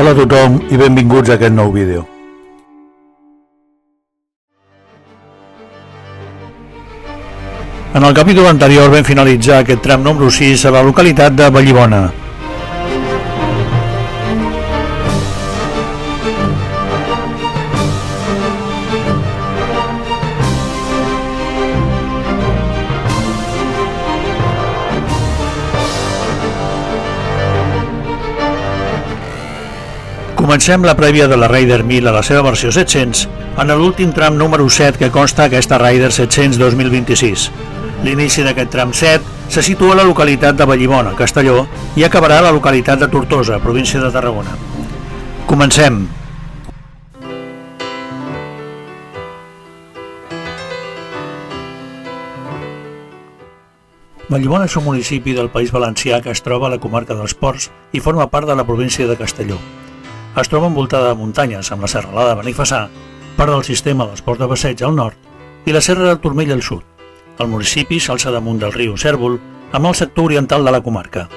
Hola a tothom i benvinguts a aquest nou vídeo. En el capítol anterior vam finalitzar aquest tram número 6 a la localitat de Vallibona. Comencem la prèvia de la Rider1000 a la seva versió 700 en l'últim tram número 7 que consta aquesta Rider700 2026. L'inici d'aquest tram 7 se situa a la localitat de Vallibona, Castelló, i acabarà a la localitat de Tortosa, província de Tarragona. Comencem! Vallibona és un municipi del País Valencià que es troba a la comarca dels Ports i forma part de la província de Castelló. Es troba envoltada de muntanyes amb la serralada de Benifassà, part del sistema dels ports de passeig al nord, i la serra del Turmell al sud. El municipi s'alça damunt del riu Cérvol, amb el sector oriental de la comarca.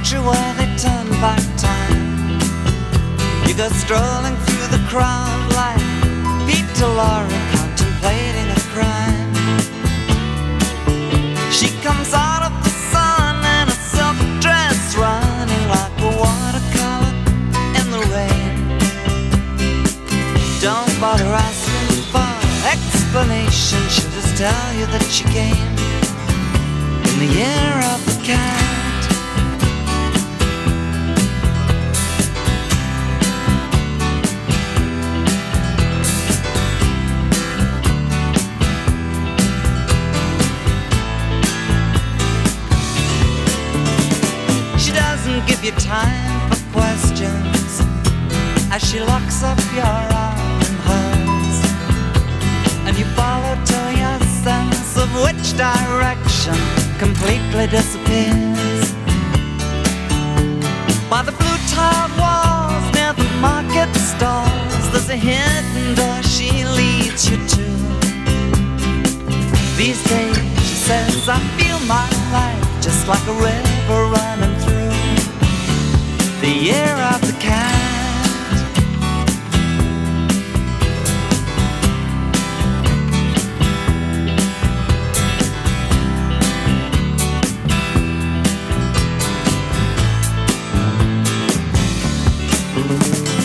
Where they turn back time, you go strolling through the crowd like Peter Lorre contemplating a crime. She comes out of the sun in a silk dress, running like a watercolor in the rain. Don't bother asking for explanation, she'll just tell you that she came in the year of the cat. Give you time for questions as she locks up your arm in hers, and you follow to your sense of which direction completely disappears. By the blue tiled walls near the market stalls, there's a hidden door she leads you to. These days, she says, I feel my life just like a river running through the year of the cat.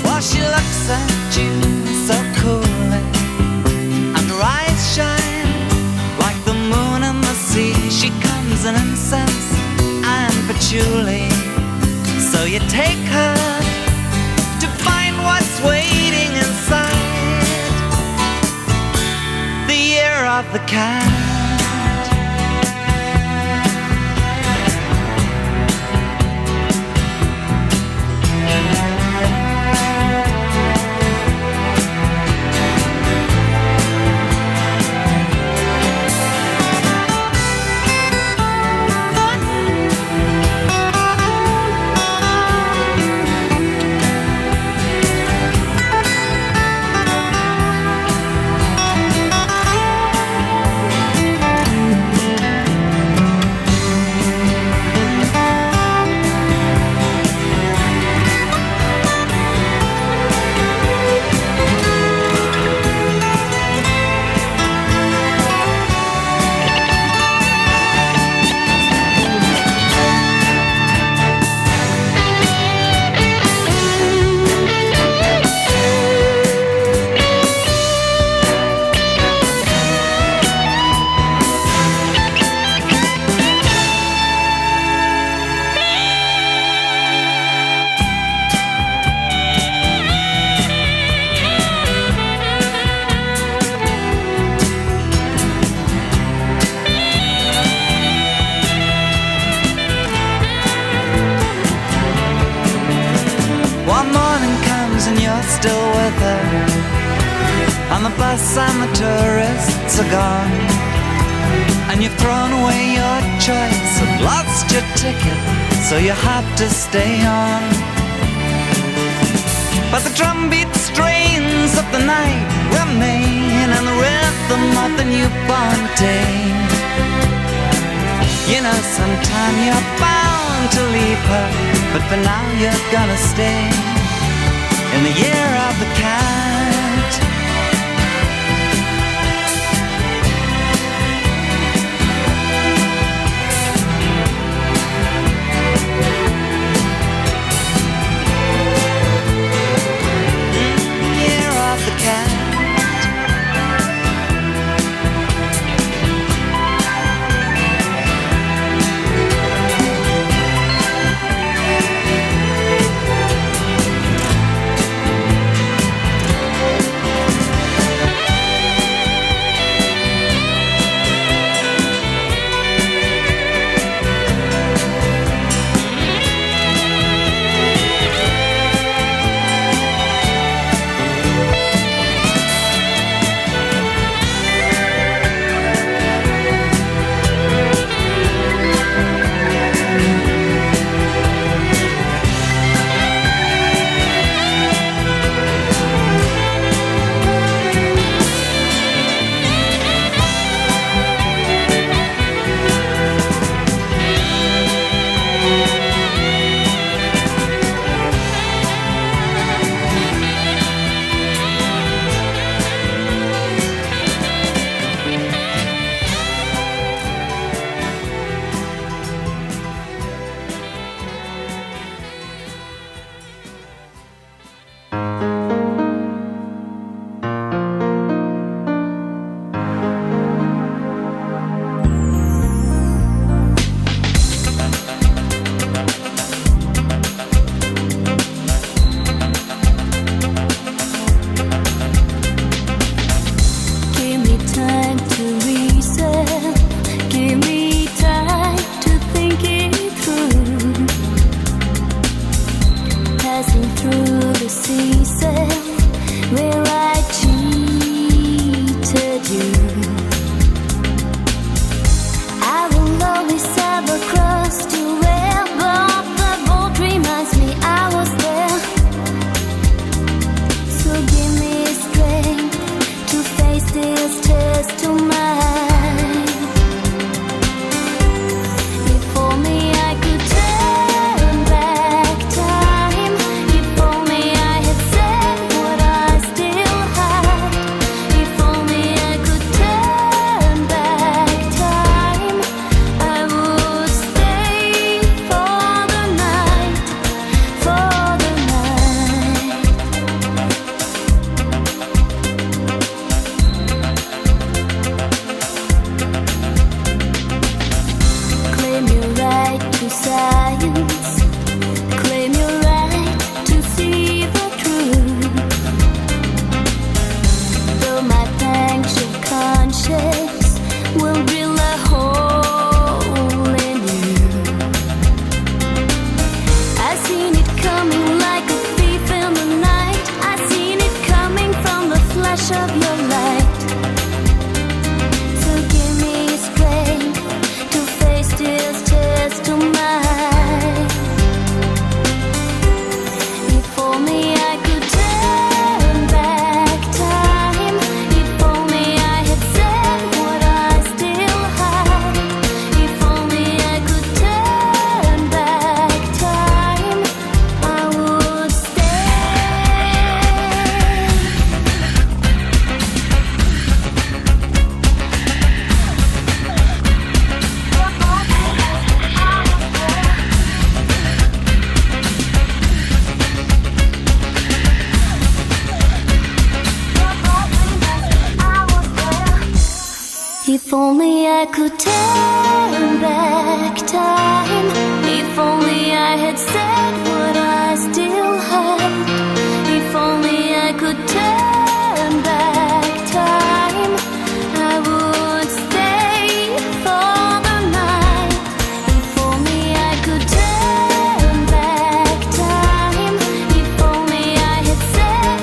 While she looks at you so coolly, and her eyes shine like the moon and the sea. She comes in incense and patchouli, so you take her to find what's waiting inside the year of the cat. still with her. On the bus and the tourists are gone, and you've thrown away your choice and lost your ticket, so you have to stay on. But the drumbeat strains of the night remain, and the rhythm of the newborn day. You know, sometime you're bound to leave her, but for now you're gonna stay in the year of the cat. Year of the cat. If only I could turn back time. If only I had said what I still had. If only I could turn back time, I would stay for the night. If only I could turn back time. If only I had said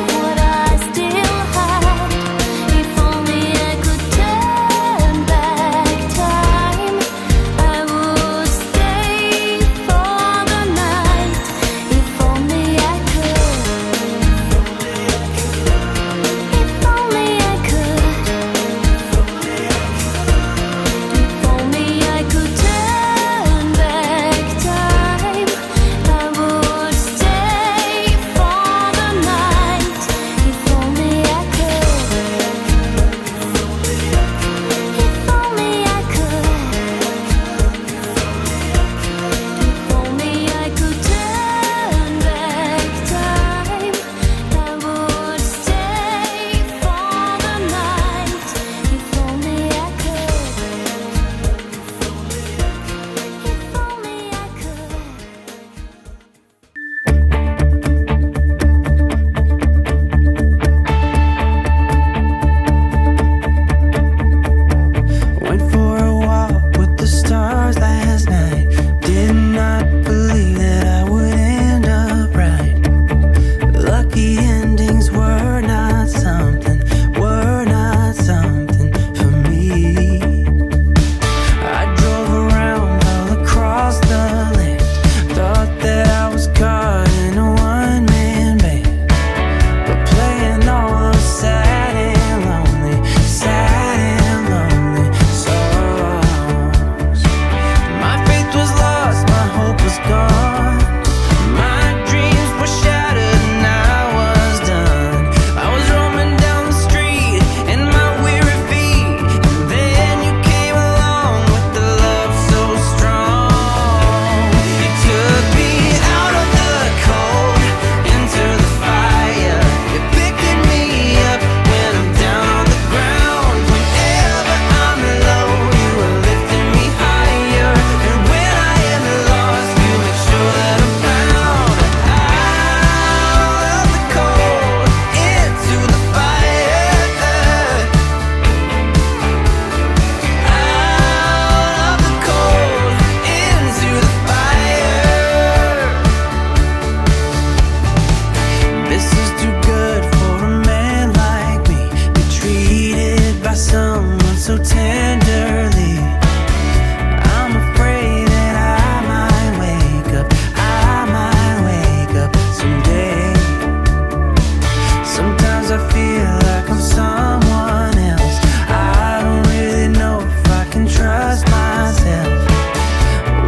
Sometimes I feel like I'm someone else. I don't really know if I can trust myself.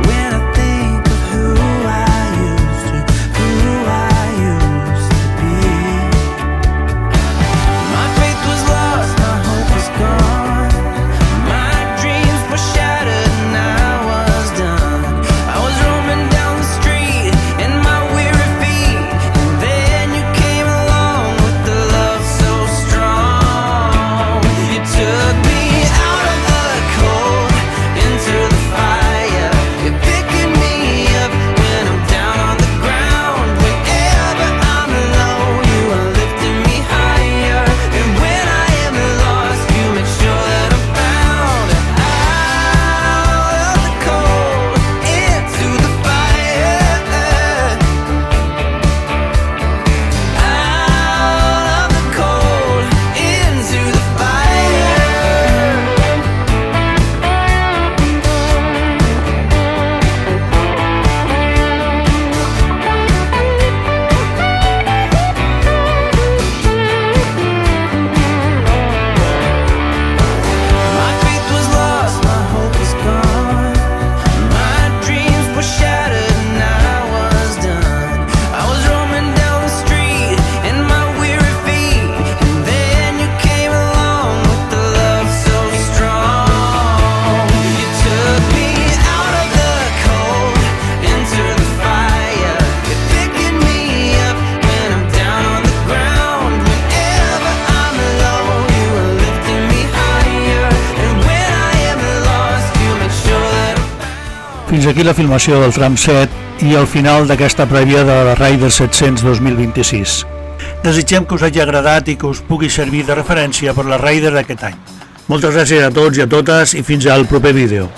When I think of who I used to be. My faith was lost, my hope was gone. My dreams were shattered and I was done. I was roaming down the street in my weary feet, and then you came along with the love so strong. You took me out of the cold into the fire. You're picking me up when I'm down on the ground. Whenever I'm low, you are lifting me higher. And when I am lost, you make sure that I'm found. Out of the cold into the fire. Out of the cold into the fire. My faith was lost, my hope was gone. My dreams were shattered and I was done. I was roaming down the street in my weary feet, and then you came along with the love so strong. You took me out of the cold into the fire. You're picking me up when I'm down on the ground. Whenever I'm low, you are lifting me higher. And when I am lost, you make sure that I'm found. Fins aquí la filmació del tram 7 i el final d'aquesta prèvia de la Rider700 2026. Desitgem que us hagi agradat i que us pugui servir de referència per la Rider d'aquest any. Moltes gràcies a tots i a totes i fins al proper vídeo.